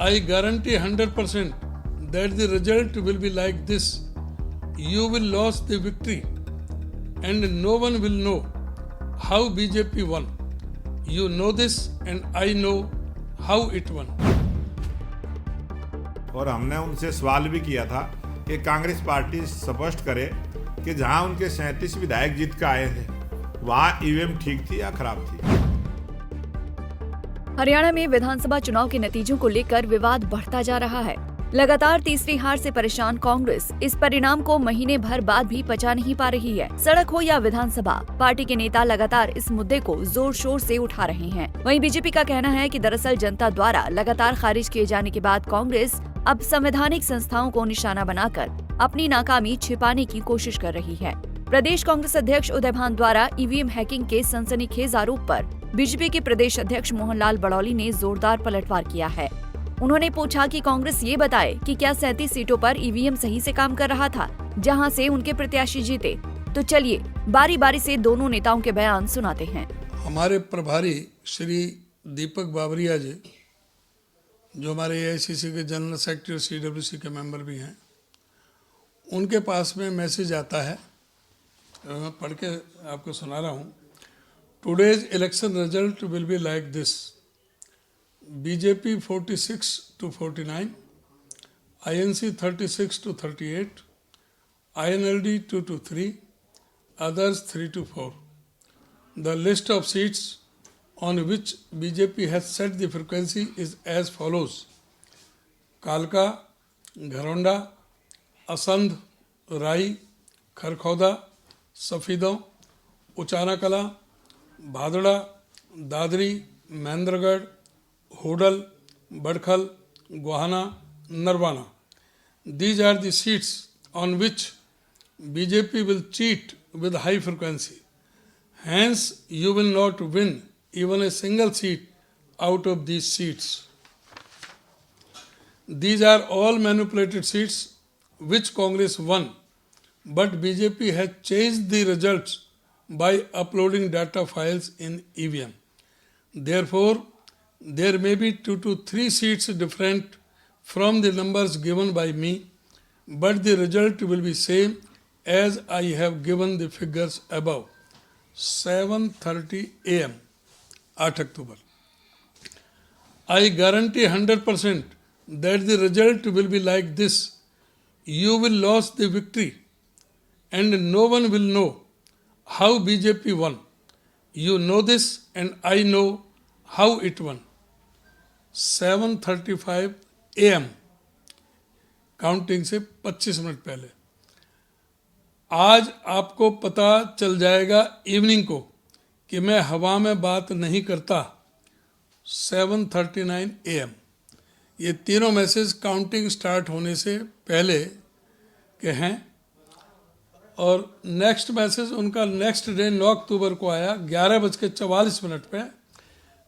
I guarantee 100% that the result will be like this. You will lose the victory and no one will know how BJP won. You know this and I know how it won. और हमने उनसे सवाल भी किया था कि Congress party स्पष्ट करे कि जहां उनके 37 विधायक जीत कर आए थे वहां ईवीएम ठीक थी या खराब थी। हरियाणा में विधानसभा चुनाव के नतीजों को लेकर विवाद बढ़ता जा रहा है। लगातार तीसरी हार से परेशान कांग्रेस इस परिणाम को महीने भर बाद भी पचा नहीं पा रही है। सड़क हो या विधानसभा, पार्टी के नेता लगातार इस मुद्दे को जोर शोर से उठा रहे हैं। वहीं बीजेपी का कहना है कि दरअसल जनता द्वारा लगातार खारिज किए जाने के बाद कांग्रेस अब संवैधानिक संस्थाओं को निशाना बनाकर अपनी नाकामी छिपाने की कोशिश कर रही है। प्रदेश कांग्रेस अध्यक्ष उदय भान द्वारा ईवीएम हैकिंग के सनसनीखेज आरोप पर बीजेपी के प्रदेश अध्यक्ष मोहनलाल बड़ौली ने जोरदार पलटवार किया है। उन्होंने पूछा कि कांग्रेस ये बताए कि क्या 37 सीटों पर ईवीएम सही से काम कर रहा था जहां से उनके प्रत्याशी जीते। तो चलिए बारी बारी से दोनों नेताओं के बयान सुनाते हैं। हमारे प्रभारी श्री दीपक बावरिया जी, जो हमारे एआईसीसी के जनरल सेक्रेटरी और सीडब्ल्यूसी के मेंबर भी हैं, उनके पास में मैसेज आता है, मैं पढ़ के आपको सुना रहा हूँ। Today's election result will be like this: BJP 46 to 49, INC 36 to 38, INLD 2 to 3, others 3 to 4. The list of seats on which BJP has set the frequency is as follows: कालका, घरौंडा, असंध, राई, Kharkhoda, Safidon, Uchana Kalan, Bhadra, Dadri, Mahendragarh, Hodal, Badkhal, Gohana, Narwana. These are the seats on which BJP will cheat with high frequency. Hence, you will not win even a single seat out of these seats. These are all manipulated seats which Congress won, but BJP has changed the results by uploading data files in EVM. Therefore, there may be 2 to 3 seats different from the numbers given by me, but the result will be same as I have given the figures above. 7:30 AM, 8 October. I guarantee 100% that the result will be like this. You will lose the victory and no one will know how BJP won. You know this and I know how it won. 7:35 AM, counting से 25 minute पहले। आज आपको पता चल जाएगा evening को कि मैं हवा में बात नहीं करता। 7:39 AM। ये तीनों मैसेज काउंटिंग स्टार्ट होने से पहले के हैं और नेक्स्ट मैसेज उनका नेक्स्ट डे 9 अक्टूबर को आया 11:44 पे।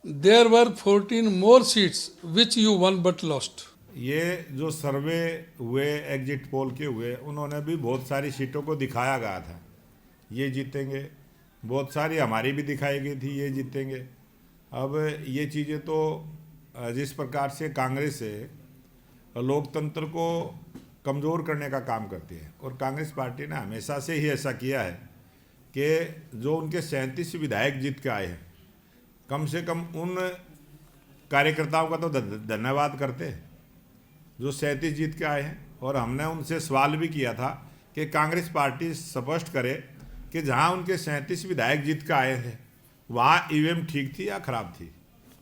There were 14 more seats which you won but lost. ये जो सर्वे हुए एग्जिट पोल के हुए, उन्होंने भी बहुत सारी सीटों को दिखाया गया था ये जीतेंगे, बहुत सारी हमारी भी दिखाई गई थी ये जीतेंगे। अब ये चीज़ें तो जिस प्रकार से कांग्रेस लोकतंत्र को कमज़ोर करने का काम करती है, और कांग्रेस पार्टी ने हमेशा से ही ऐसा किया है कि जो उनके 37 विधायक जीत के आए हैं, कम से कम उन कार्यकर्ताओं का तो धन्यवाद करते हैं जो 37 जीत के आए हैं। और हमने उनसे सवाल भी किया था कि कांग्रेस पार्टी स्पष्ट करे कि जहां उनके 37 विधायक जीत के आए थे वहां ईवीएम ठीक थी या खराब थी।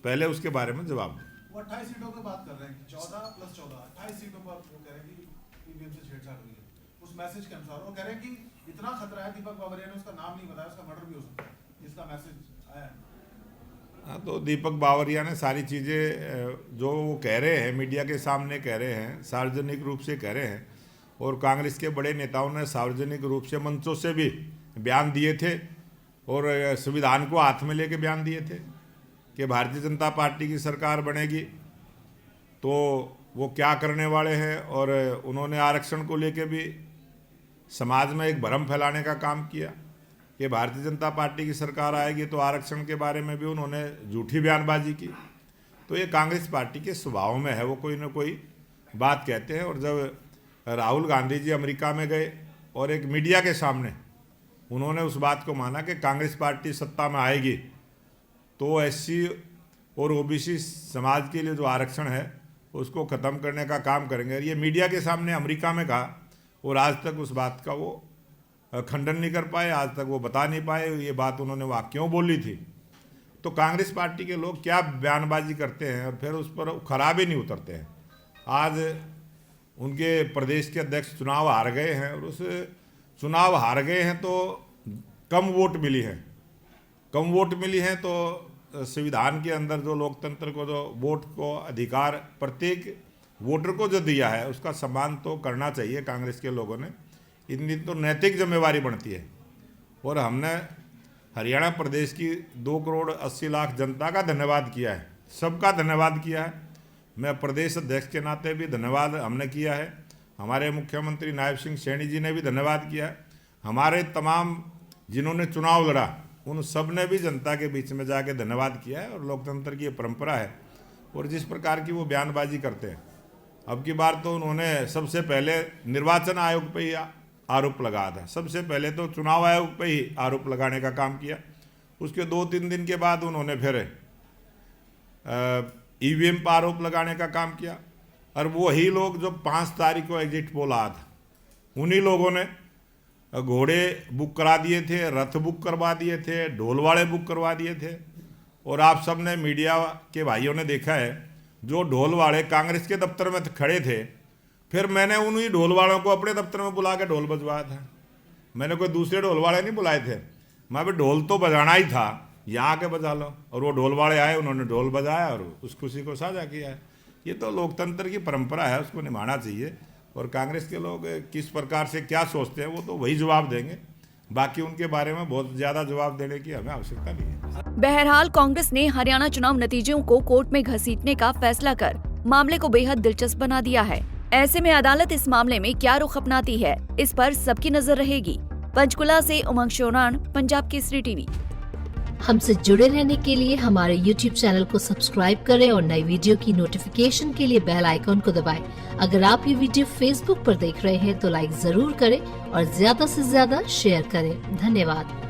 पहले उसके बारे में जवाब दें। वो 28 सीटों की बात कर रहे हैं कि 14 + 14 28 सीटों पर वो कह रहे हैं कि ईवीएम से छेड़छाड़ हुई है। उस मैसेज के अनुसार वो कह रहे हैं कि इतना खतरा है, दीपक बावरिया ने उसका नाम नहीं बताया, उसका मर्डर भी हो सकता है, जिसका मैसेज आया है। हाँ, तो दीपक बावरिया ने सारी चीज़ें जो वो कह रहे हैं मीडिया के सामने कह रहे हैं, सार्वजनिक रूप से कह रहे हैं, और कांग्रेस के बड़े नेताओं ने सार्वजनिक रूप से मंचों से भी बयान दिए थे और संविधान को हाथ में लेके बयान दिए थे कि भारतीय जनता पार्टी की सरकार बनेगी तो वो क्या करने वाले हैं। और उन्होंने आरक्षण को लेके भी समाज में एक भ्रम फैलाने का काम किया कि भारतीय जनता पार्टी की सरकार आएगी तो आरक्षण के बारे में भी उन्होंने झूठी बयानबाजी की। तो ये कांग्रेस पार्टी के स्वभाव में है, वो कोई ना कोई बात कहते हैं। और जब राहुल गांधी जी अमेरिका में गए और एक मीडिया के सामने उन्होंने उस बात को माना कि कांग्रेस पार्टी सत्ता में आएगी तो एससी और ओबीसी समाज के लिए जो आरक्षण है उसको ख़त्म करने का काम करेंगे। ये मीडिया के सामने अमेरिका में कहा और आज तक उस बात का वो खंडन नहीं कर पाए, आज तक वो बता नहीं पाए ये बात उन्होंने वहाँ क्यों बोली थी। तो कांग्रेस पार्टी के लोग क्या बयानबाजी करते हैं और फिर उस पर खराब ही नहीं उतरते हैं। आज उनके प्रदेश के अध्यक्ष चुनाव हार गए हैं और उस चुनाव हार गए हैं तो कम वोट मिली हैं तो संविधान के अंदर जो लोकतंत्र को जो वोट को अधिकार प्रत्येक वोटर को जो दिया है उसका सम्मान तो करना चाहिए कांग्रेस के लोगों ने। इतनी तो नैतिक जिम्मेवारी बनती है। और हमने हरियाणा प्रदेश की 2,80,00,000 जनता का धन्यवाद किया है, सबका धन्यवाद किया है। मैं प्रदेश अध्यक्ष के नाते भी धन्यवाद हमने किया है। हमारे मुख्यमंत्री नायब सिंह सैनी जी ने भी धन्यवाद किया है। हमारे तमाम जिन्होंने चुनाव लड़ा उन सब ने भी जनता के बीच में जाके धन्यवाद किया है। और लोकतंत्र की ये परंपरा है। और जिस प्रकार की वो बयानबाजी करते हैं, अब की बार तो उन्होंने सबसे पहले निर्वाचन आयोग पे ही आरोप लगाया था, सबसे पहले तो चुनाव आयोग पे ही आरोप लगाने का काम किया। उसके 2-3 दिन के बाद उन्होंने फिर ईवीएम पर आरोप लगाने का काम किया। और वही लोग जो 5 तारीख को एग्जिट पोल आया था, उन्हीं लोगों ने घोड़े बुक करा दिए थे, रथ बुक करवा दिए थे, ढोल वाले बुक करवा दिए थे। और आप सब ने मीडिया के भाइयों ने देखा है जो ढोल वाले कांग्रेस के दफ्तर में खड़े थे, फिर मैंने उन्हीं ढोल वालों को अपने दफ्तर में बुला के ढोल बजवाया था। मैंने कोई दूसरे ढोल वाले नहीं बुलाए थे। मैं भी ढोल तो बजाना ही था, यहाँ आके बजा लो। और वो ढोल वाले आए, उन्होंने ढोल बजाया और उस खुशी को साझा किया है। ये तो लोकतंत्र की परंपरा है, उसको निभाना चाहिए। और कांग्रेस के लोग किस प्रकार से क्या सोचते हैं वो तो वही जवाब देंगे, बाकी उनके बारे में बहुत ज़्यादा जवाब देने की हमें आवश्यकता नहीं है। बहरहाल कांग्रेस ने हरियाणा चुनाव नतीजों को कोर्ट में घसीटने का फैसला कर मामले को बेहद दिलचस्प बना दिया है। ऐसे में अदालत इस मामले में क्या रुख अपनाती है, इस पर सबकी नजर रहेगी। पंचकुला से उमंग शोरान, पंजाब केसरी टीवी। हमसे जुड़े रहने के लिए हमारे YouTube चैनल को सब्सक्राइब करें और नई वीडियो की नोटिफिकेशन के लिए बेल आइकॉन को दबाएं। अगर आप ये वीडियो Facebook पर देख रहे हैं तो लाइक जरूर करें और ज्यादा से ज्यादा शेयर करें। धन्यवाद।